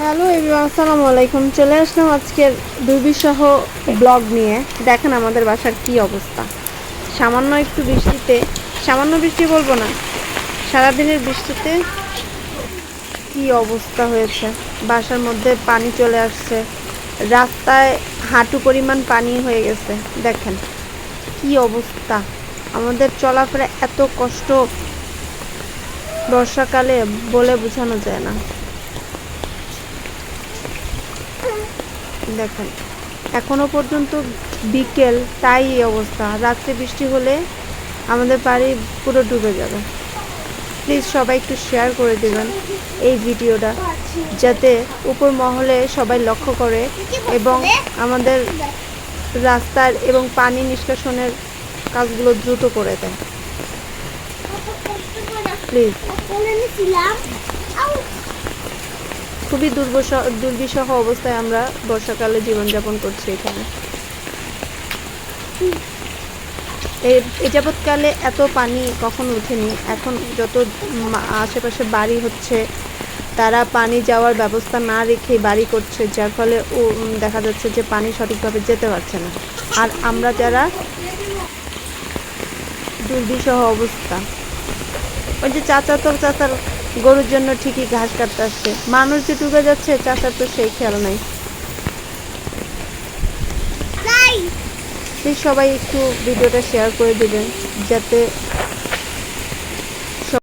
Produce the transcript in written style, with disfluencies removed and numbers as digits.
Hello everyone, আসসালামু আলাইকুম। চলে আসলাম আজকের দুর্বিষহ ব্লগ নিয়ে। দেখেন আমাদের বাসার কি অবস্থা। সামান্য একটু বৃষ্টিতে, সামান্য বৃষ্টি বলবো না, সারাদিনের বৃষ্টিতে কি অবস্থা হয়েছে। বাসার মধ্যে পানি চলে আসছে, রাস্তায় হাঁটু পরিমাণ পানি হয়ে গেছে। দেখেন কি অবস্থা, আমাদের চলাফেরা এত কষ্ট বর্ষাকালে বলে বোঝানো যায় না। দেখেন এখনো পর্যন্ত বিকেল, তাই এই অবস্থা। রাত্রে বৃষ্টি হলে আমাদের বাড়ি পুরো ডুবে যাবে। প্লিজ সবাই একটু শেয়ার করে দেবেন এই ভিডিওটা, যাতে উপর মহলে সবাই লক্ষ্য করে এবং আমাদের রাস্তার এবং পানি নিষ্কাশনের কাজগুলো দ্রুত করে দেয় প্লিজ। খুবই দুর্বিষহ অবস্থায় আমরা বর্ষাকালে জীবনযাপন করছি এখানে। এই যাবৎকালে এত পানি কখনো ওঠেনি। এখন যত আশেপাশে বাড়ি হচ্ছে, তারা পানি যাওয়ার ব্যবস্থা না রেখে বাড়ি করছে, যার ফলে দেখা যাচ্ছে যে পানি সঠিকভাবে যেতে পারছে না। আর আমরা যারা, দুর্বিষহ অবস্থা। ওই যে চাচার গরুর জন্য ঠিকই ঘাস কাটতে আসছে, মানুষ যে ডুবে যাচ্ছে চাচার তো সেই খেয়াল নাই। প্লিজ সবাই একটু ভিডিওটা শেয়ার করে দিবেন, যাতে